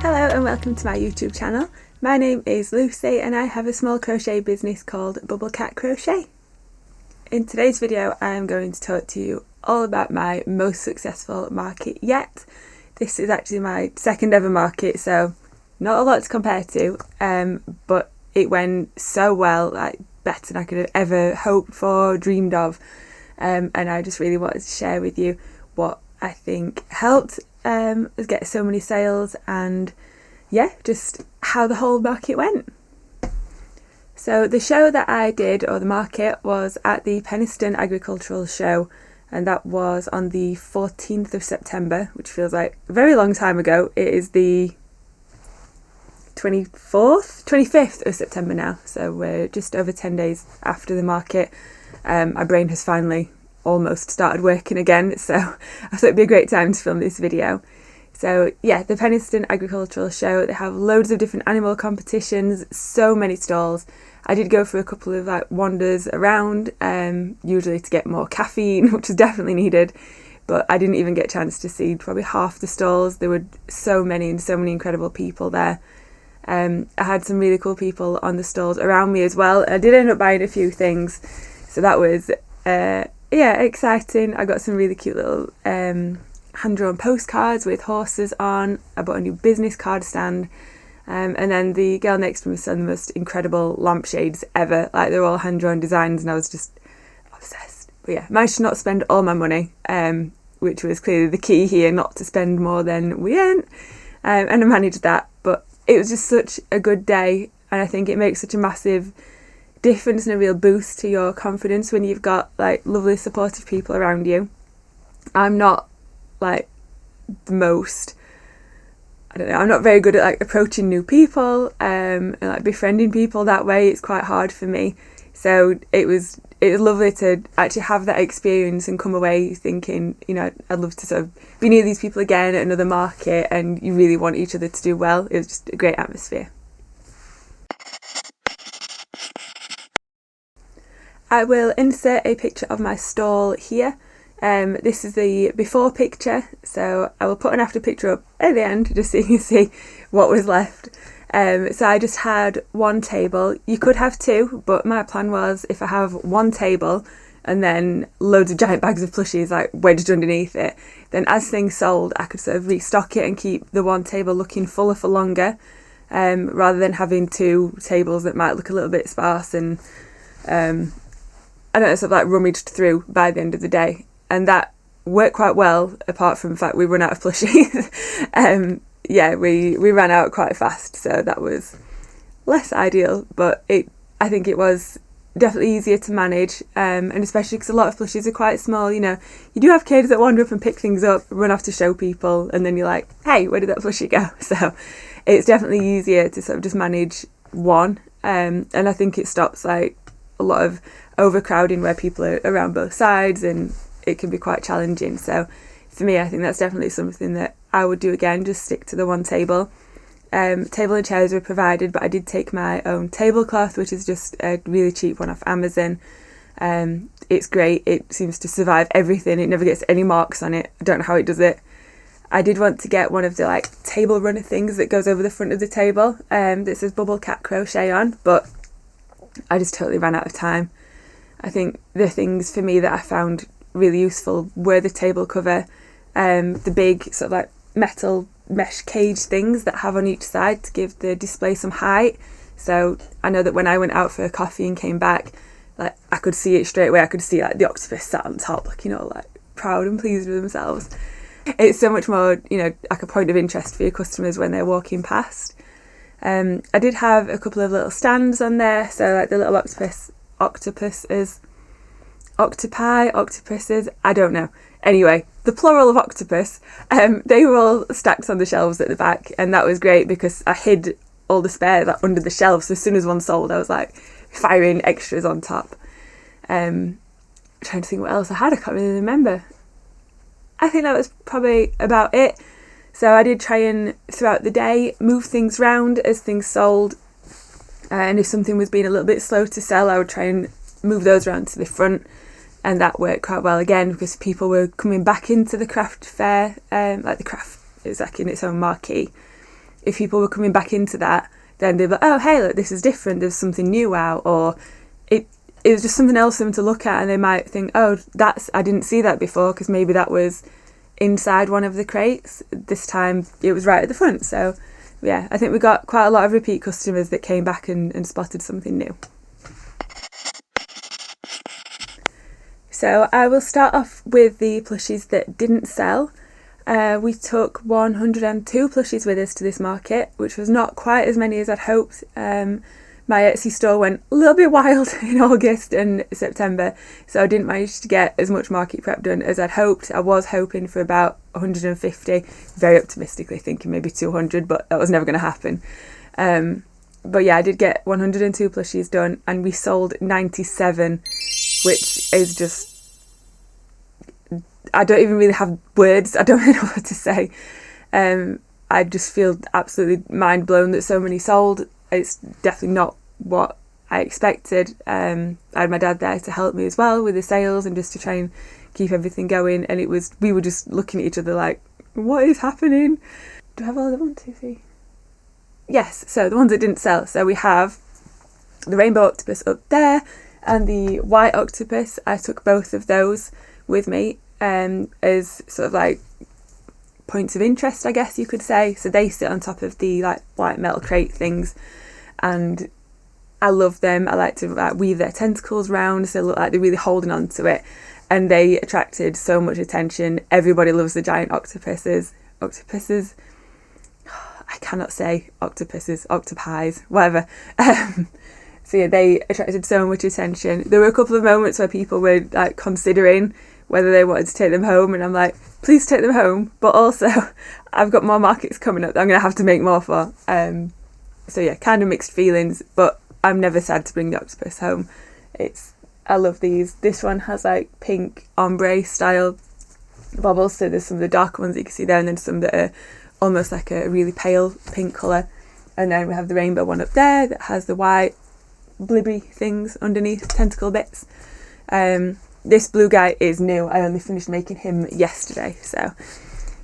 Hello and welcome to my YouTube channel. My name is Lucie and I have a small crochet business called BubbleCatCrochet. In today's video I am going to talk to you all about my most successful market yet. This is actually my second ever market, so not a lot to compare to, but it went so well, like better than I could have ever hoped for, dreamed of, and I just really wanted to share with you what I think helped us get so many sales, and yeah, just how the whole market went. So the show that I did, or the market, was at the Penistone Agricultural Show, and that was on the 14th of September, which feels like a very long time ago. It is the 25th of September now, so we're just over 10 days after the market. My brain has finally almost started working again, so I thought it'd be a great time to film this video. So yeah, the Penistone Agricultural Show, they have loads of different animal competitions, so many stalls. I did go for a couple of wanders around, usually to get more caffeine, which is definitely needed, but I didn't even get a chance to see probably half the stalls. There were so many and so many incredible people there. I had some really cool people on the stalls around me as well. I did end up buying a few things, so that was yeah, exciting. I got some really cute little hand-drawn postcards with horses on. I bought a new business card stand, and then the girl next to me saw the most incredible lampshades ever. Like, they're all hand-drawn designs, and I was just obsessed. But yeah, managed to not spend all my money, which was clearly the key here, not to spend more than we earned, and I managed that. But it was just such a good day, and I think it makes such a massive difference and a real boost to your confidence when you've got lovely supportive people around you. I'm not the most, I don't know, I'm not very good at approaching new people and befriending people that way. It's quite hard for me, so it was lovely to actually have that experience and come away thinking, I'd love to sort of be near these people again at another market, and you really want each other to do well. It was just a great atmosphere. I will insert a picture of my stall here. This is the before picture, so I will put an after picture up at the end just so you can see what was left. So I just had one table. You could have two, but my plan was, if I have one table and then loads of giant bags of plushies wedged underneath it, then as things sold I could sort of restock it and keep the one table looking fuller for longer, rather than having two tables that might look a little bit sparse and I don't know, sort of rummaged through by the end of the day. And that worked quite well, apart from the fact we run out of plushies. Yeah, we ran out quite fast, so that was less ideal, but I think it was definitely easier to manage, and especially because a lot of plushies are quite small. You do have kids that wander up and pick things up, run off to show people, and then you're like, hey, where did that plushie go? So it's definitely easier to sort of just manage one, and I think it stops a lot of overcrowding where people are around both sides, and it can be quite challenging. So for me, I think that's definitely something that I would do again, just stick to the one table. Table and chairs were provided, but I did take my own tablecloth, which is just a really cheap one off Amazon. It's great. It seems to survive everything. It never gets any marks on it. I don't know how it does it. I did want to get one of the table runner things that goes over the front of the table, that says BubbleCatCrochet on, but I just totally ran out of time. I think the things for me that I found really useful were the table cover, the big sort of metal mesh cage things that have on each side to give the display some height. So I know that when I went out for a coffee and came back, I could see it straight away. I could see the octopus sat on top, proud and pleased with themselves. It's so much more, a point of interest for your customers when they're walking past. I did have a couple of little stands on there, so the little octopuses, I don't know. Anyway, the plural of octopus, they were all stacked on the shelves at the back, and that was great because I hid all the spares under the shelves. So as soon as one sold, I was firing extras on top. Trying to think what else I had. I can't really remember. I think that was probably about it. So I did try and, throughout the day, move things round as things sold, and if something was being a little bit slow to sell, I would try and move those around to the front, and that worked quite well again because people were coming back into the craft fair. The craft is in its own marquee. if people were coming back into that, then they'd be like, oh hey, look, this is different, there's something new out, or it was just something else for them to look at, and they might think, oh, I didn't see that before, because maybe that was inside one of the crates. This time it was right at the front. So yeah, I think we got quite a lot of repeat customers that came back and spotted something new. So I will start off with the plushies that didn't sell. We took 102 plushies with us to this market, which was not quite as many as I'd hoped. My Etsy store went a little bit wild in August and September, so I didn't manage to get as much market prep done as I'd hoped. I was hoping for about 150, very optimistically thinking maybe 200, but that was never going to happen. But yeah, I did get 102 plushies done, and we sold 97, which is just, I don't even really have words. I don't really know what to say. I just feel absolutely mind blown that so many sold. It's definitely not what I expected. I had my dad there to help me as well with the sales and just to try and keep everything going, and we were just looking at each other like, what is happening? Do I have all the 1, 2, 3? Yes, so the ones that didn't sell. So we have the rainbow octopus up there and the white octopus. I took both of those with me as sort of like points of interest, I guess you could say. So they sit on top of the like white metal crate things, and I love them. I like to weave their tentacles round so they look like they're really holding on to it, and they attracted so much attention. Everybody loves the giant octopuses. I cannot say octopuses, octopies, whatever. So yeah, they attracted so much attention. There were a couple of moments where people were like considering whether they wanted to take them home, and I'm like, please take them home, but also I've got more markets coming up that I'm going to have to make more for. So yeah, kind of mixed feelings, but I'm never sad to bring the octopus home. I love these. This one has like pink ombre style bobbles, so there's some of the darker ones that you can see there, and then some that are almost like a really pale pink colour. And then we have the rainbow one up there that has the white blibby things underneath, tentacle bits. This blue guy is new. I only finished making him yesterday, so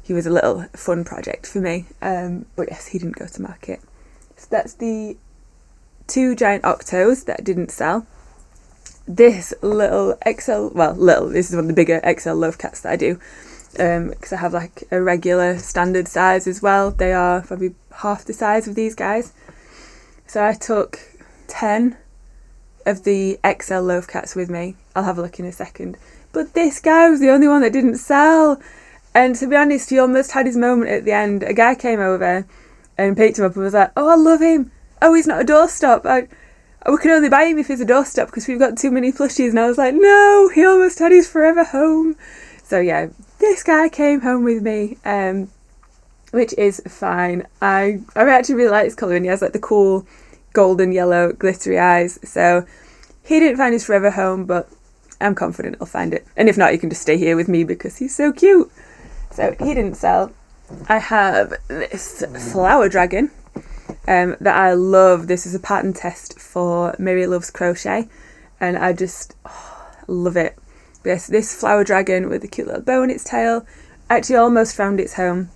he was a little fun project for me. But yes, he didn't go to market. So that's the 2 giant octos that didn't sell. This little XL, this is one of the bigger XL love cats that I do, because I have like a regular standard size as well. They are probably half the size of these guys. So I took 10 of the XL love cats with me. I'll have a look in a second. But this guy was the only one that didn't sell. And to be honest, he almost had his moment at the end. A guy came over and picked him up and was like, oh, I love him. Oh, he's not a doorstop. We can only buy him if he's a doorstop because we've got too many plushies. And I was like, no, he almost had his forever home. So yeah, this guy came home with me, which is fine. I actually really like his colouring. He has like the cool golden yellow glittery eyes. So he didn't find his forever home, but I'm confident he'll find it. And if not, you can just stay here with me because he's so cute. So he didn't sell. I have this flower dragon that I love. This is a pattern test for Mary Loves Crochet, and I just love it. This flower dragon with a cute little bow in its tail actually almost found its home,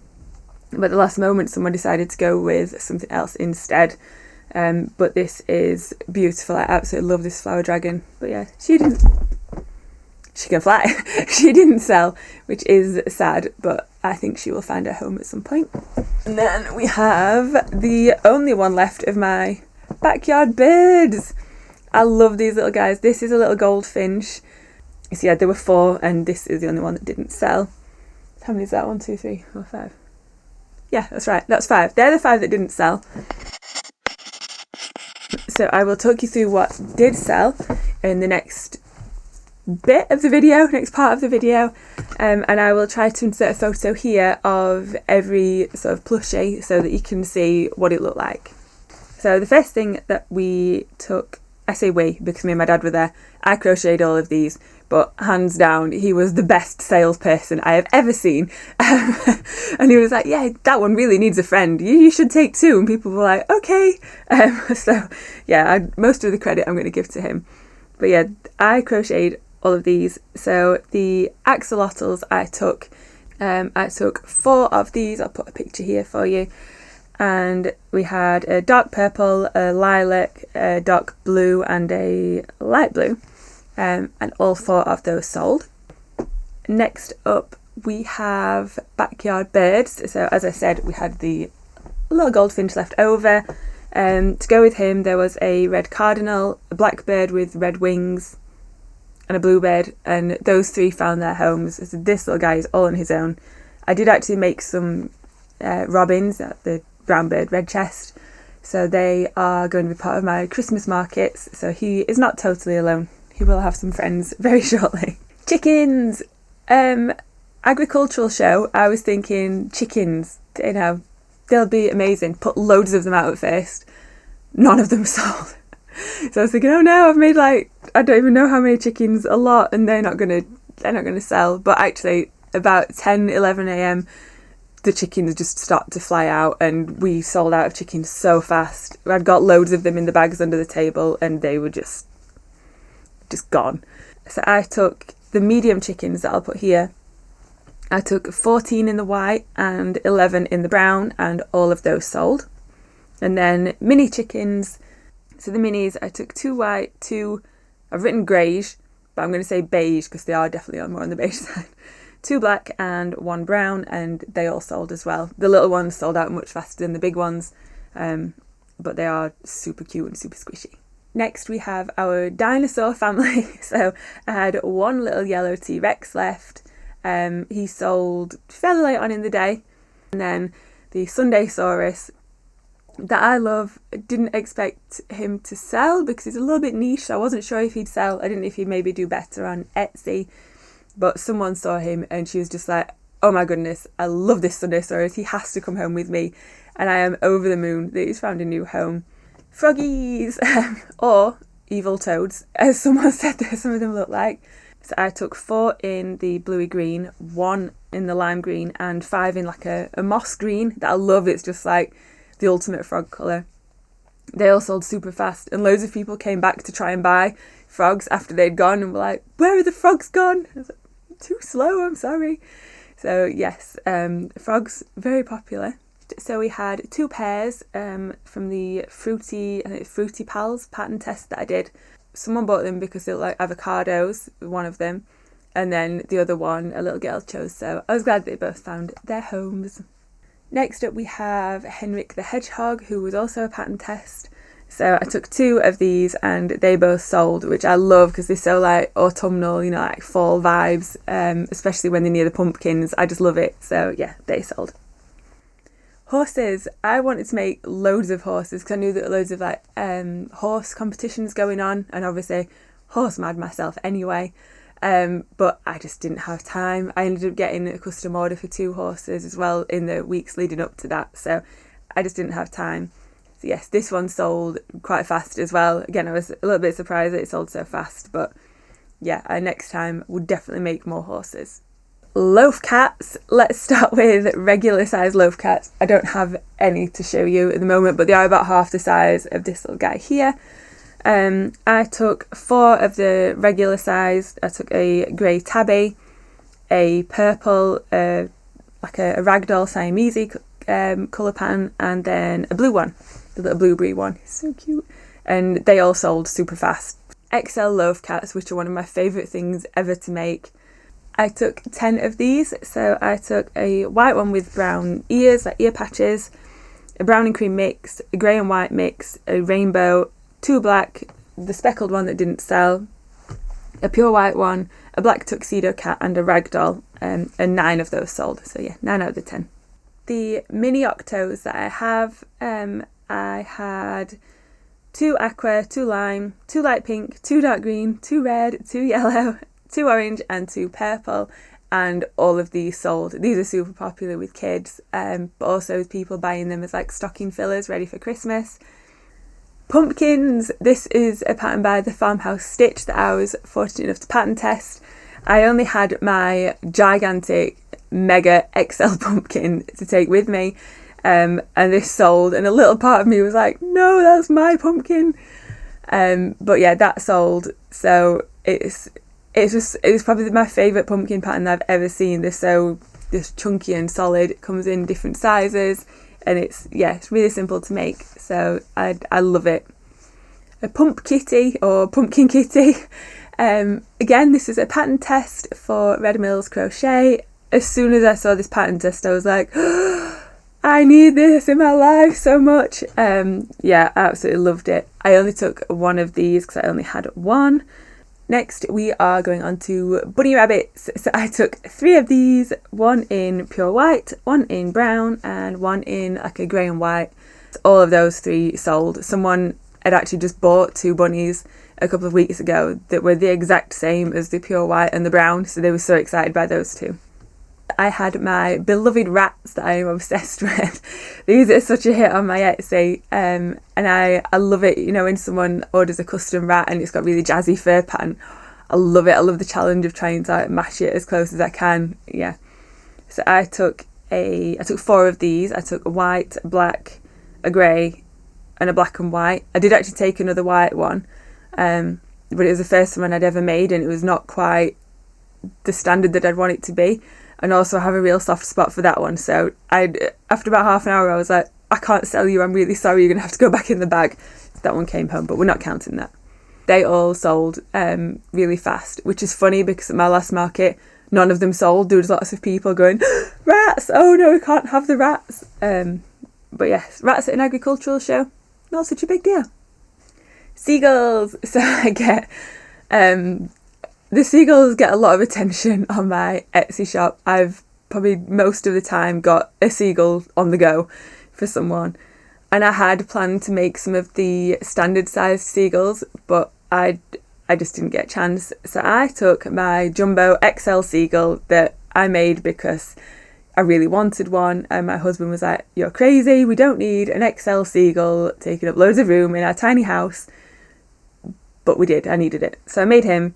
but at the last moment someone decided to go with something else instead. But this is beautiful. I absolutely love this flower dragon. But yeah, she can fly. She didn't sell, which is sad, but I think she will find her home at some point. And then we have the only one left of my backyard birds. I love these little guys. This is a little goldfinch. So yeah, there were 4, and this is the only one that didn't sell. How many is that? 1, 2, 3, 4, 5. Yeah, that's right. That's 5. They're the 5 that didn't sell. So I will talk you through what did sell in the next bit of the video, next part of the video, and I will try to insert a photo here of every sort of plushie so that you can see what it looked like. So the first thing that we took, I say we because me and my dad were there, I crocheted all of these, but hands down he was the best salesperson I have ever seen. And he was like, yeah, that one really needs a friend, you should take 2, and people were like, okay. So yeah, most of the credit I'm going to give to him. But yeah, I crocheted all of these. So the axolotls I took 4 of these. I'll put a picture here for you, and we had a dark purple, a lilac, a dark blue and a light blue, and all 4 of those sold. Next up we have backyard birds. So as I said, we had the little goldfinch left over. To go with him there was a red cardinal, a blackbird with red wings and a bluebird, and those 3 found their homes. So this little guy is all on his own. I did actually make some robins at the brown bird red chest, so they are going to be part of my Christmas markets, so he is not totally alone. He will have some friends very shortly. Chickens! Agricultural show, I was thinking chickens, you know, they'll be amazing. Put loads of them out at first. None of them sold. So I was thinking, oh no, I've made like, I don't even know how many chickens, a lot, and they're not gonna sell. But actually about 10-11 a.m. the chickens just started to fly out, and we sold out of chickens so fast. I'd got loads of them in the bags under the table and they were just gone. So I took the medium chickens that I'll put here. I took 14 in the white and 11 in the brown, and all of those sold. And then mini chickens. So the minis, I took 2 white, 2, I've written greige, but I'm going to say beige because they are definitely more on the beige side. 2 black and 1 brown, and they all sold as well. The little ones sold out much faster than the big ones, but they are super cute and super squishy. Next we have our dinosaur family. So I had 1 little yellow T-Rex left. He sold fairly late on in the day. And then the Sundaysaurus that I love, didn't expect him to sell because he's a little bit niche. So I wasn't sure if he'd sell. I didn't know if he'd maybe do better on Etsy. But someone saw him and she was just like, oh my goodness, I love this Sundaysaurus. He has to come home with me. And I am over the moon that he's found a new home. Froggies! Or evil toads, as someone said that some of them look like. So I took 4 in the bluey green, 1 in the lime green, and 5 in like a moss green that I love. It's just like the ultimate frog colour. They all sold super fast, and loads of people came back to try and buy frogs after they'd gone and were like, where are the frogs gone? I was like, too slow, I'm sorry. So yes, frogs, very popular. So we had 2 pairs from the Fruity Pals pattern test that I did. Someone bought them because they look like avocados, one of them, and then the other one a little girl chose, so I was glad they both found their homes. Next up we have Henrik the Hedgehog, who was also a pattern test. So I took 2 of these and they both sold, which I love because they're so like autumnal, you know, like fall vibes, especially when they're near the pumpkins. I just love it. So yeah, they sold. Horses. I wanted to make loads of horses because I knew that loads of like horse competitions going on, and obviously horse mad myself anyway, but I just didn't have time. I ended up getting a custom order for 2 horses as well in the weeks leading up to that, so I just didn't have time. So yes, this one sold quite fast as well. Again, I was a little bit surprised that it sold so fast, but yeah, next time would definitely make more horses. Loaf cats. Let's start with regular size loaf cats. I don't have any to show you at the moment, but they are about half the size of this little guy here. I took 4 of the regular size. I took a grey tabby, a purple, like a ragdoll Siamese colour pan, and then a blue one, the little blueberry one. It's so cute. And they all sold super fast. XL loaf cats, which are one of my favourite things ever to make. I took 10 of these, so I took a white one with brown ears, like ear patches, a brown and cream mix, a grey and white mix, a rainbow, 2 black, the speckled one that didn't sell, a pure white one, a black tuxedo cat and a ragdoll, and 9 of those sold, so yeah, 9 out of the 10. The mini octos that I have, I had 2 aqua, 2 lime, 2 light pink, 2 dark green, 2 red, 2 yellow, 2 orange and 2 purple, and all of these sold. These are super popular with kids, but also with people buying them as like stocking fillers ready for Christmas. Pumpkins. This is a pattern by the Farmhouse Stitch that I was fortunate enough to pattern test. I only had my gigantic mega XL pumpkin to take with me, and this sold, and a little part of me was like, no, that's my pumpkin. But yeah, that sold. So it was probably my favourite pumpkin pattern that I've ever seen. They're so chunky and solid. It comes in different sizes. and it's really simple to make, so I love it. A pump kitty or pumpkin kitty. Again, this is a pattern test for Red Mills Crochet. As soon as I saw this pattern test, I was like, I need this in my life so much. I absolutely loved it. I only took one of these because I only had one. Next, we are going on to bunny rabbits. So I took 3 of these, one in pure white, one in brown, and one in like a grey and white. All of those 3 sold. Someone had actually just bought 2 bunnies a couple of weeks ago that were the exact same as the pure white and the brown, so they were so excited by those 2. I had my beloved rats that I am obsessed with. These are such a hit on my Etsy, and I love it, you know, when someone orders a custom rat and it's got really jazzy fur pattern. I love it. I love the challenge of trying to match it as close as I can. Yeah. So I took 4 of these. I took a white, a black, a grey, and a black and white. I did actually take another white one, but it was the first one I'd ever made, and it was not quite the standard that I'd want it to be. And also I have a real soft spot for that one, so after about half an hour I was like, I can't sell you, I'm really sorry, you're going to have to go back in the bag. That one came home, but we're not counting that. They all sold really fast, which is funny because at my last market none of them sold. There was lots of people going, rats, oh no, we can't have the rats. But yes, rats at an agricultural show, not such a big deal. Seagulls. So I get the seagulls get a lot of attention on my Etsy shop. I've probably most of the time got a seagull on the go for someone, and I had planned to make some of the standard sized seagulls, but I just didn't get a chance. So I took my jumbo XL seagull that I made because I really wanted one, and my husband was like, you're crazy, we don't need an XL seagull taking up loads of room in our tiny house. But we did, I needed it. So I made him,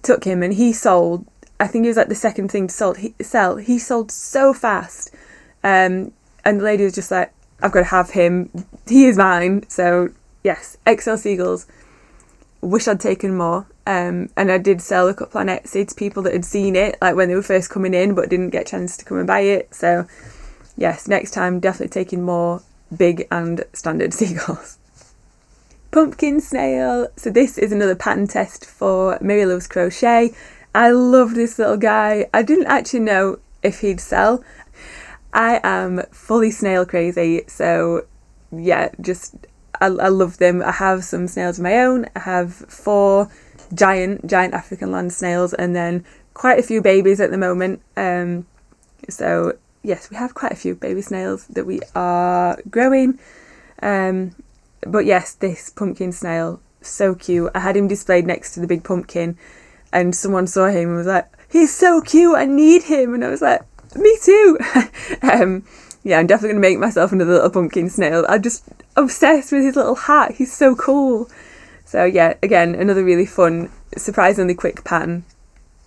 took him, and he sold, I think it was like the second thing to sell. He sold so fast, and the lady was just like, I've got to have him, he is mine. So yes, XL seagulls. Wish I'd taken more, and I did sell a couple on Etsy to people that had seen it like when they were first coming in but didn't get a chance to come and buy it. So yes, next time definitely taking more big and standard seagulls. Pumpkin snail. So this is another pattern test for Mary Loves Crochet. I love this little guy. I didn't actually know if he'd sell. I am fully snail crazy, so yeah, just I love them. I have some snails of my own. I have 4 giant African land snails, and then quite a few babies at the moment. So yes, we have quite a few baby snails that we are growing. But yes, this pumpkin snail, so cute. I had him displayed next to the big pumpkin, and someone saw him and was like, he's so cute, I need him. And I was like, me too. Yeah, I'm definitely going to make myself another little pumpkin snail. I'm just obsessed with his little hat. He's so cool. So yeah, again, another really fun, surprisingly quick pattern.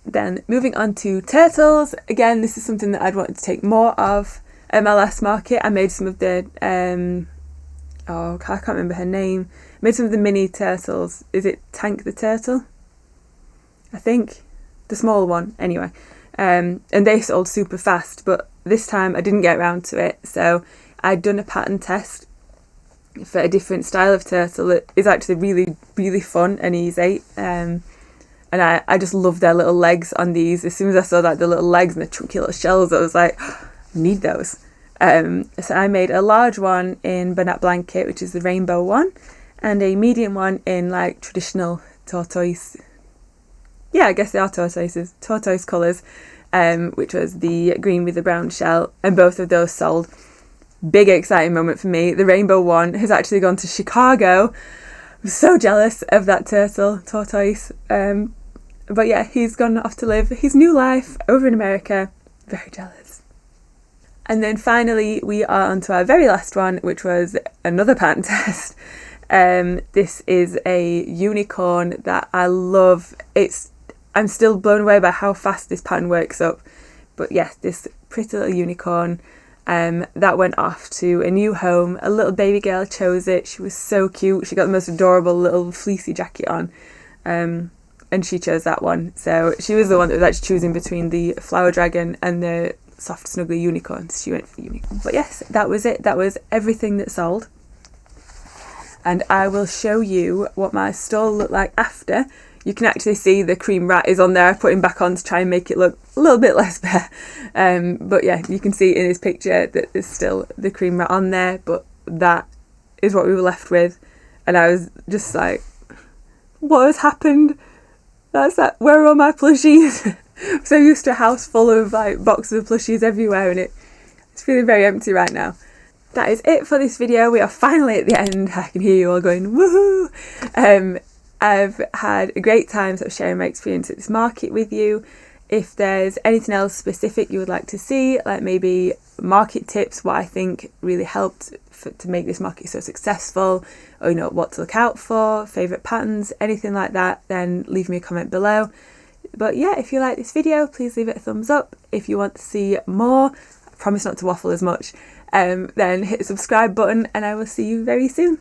Then moving on to turtles. Again, this is something that I'd wanted to take more of at my last market. I made some of the, I can't remember her name. I made some of the mini turtles. Is it Tank the Turtle? I think. The small one, anyway. And they sold super fast, but this time I didn't get around to it. So I'd done a pattern test for a different style of turtle that is actually really, really fun and easy. And I just love their little legs on these. As soon as I saw that, the little legs and the chunky little shells, I was like, I need those. So I made a large one in Bernat Blanket, which is the rainbow one, and a medium one in like traditional tortoise. Yeah, I guess they are tortoise colours, which was the green with the brown shell, and both of those sold. Big exciting moment for me. The rainbow one has actually gone to Chicago. I'm so jealous of that tortoise. But yeah, he's gone off to live his new life over in America. Very jealous. And then finally, we are on to our very last one, which was another pattern test. This is a unicorn that I love. I'm still blown away by how fast this pattern works up. But yes, this pretty little unicorn that went off to a new home. A little baby girl chose it. She was so cute. She got the most adorable little fleecy jacket on. And she chose that one. So she was the one that was actually choosing between the flower dragon and the soft snuggly unicorns. She went for the unicorn. But yes, that was it. That was everything that sold. And I will show you what my stall looked like after. You can actually see the cream rat is on there. I put him back on to try and make it look a little bit less bare. But yeah, you can see in his picture that there's still the cream rat on there, but that is what we were left with. And I was just like, what has happened? That's that. Where are all my plushies? I'm so used to a house full of like boxes of plushies everywhere, and it's feeling very empty right now. That is it for this video. We are finally at the end. I can hear you all going woohoo. I've had a great time sort of sharing my experience at this market with you. If there's anything else specific you would like to see, like maybe market tips, what I think really helped to make this market so successful, or you know what to look out for, favourite patterns, anything like that, then leave me a comment below. But yeah, if you like this video, please leave it a thumbs up. If you want to see more, I promise not to waffle as much, then hit the subscribe button, and I will see you very soon.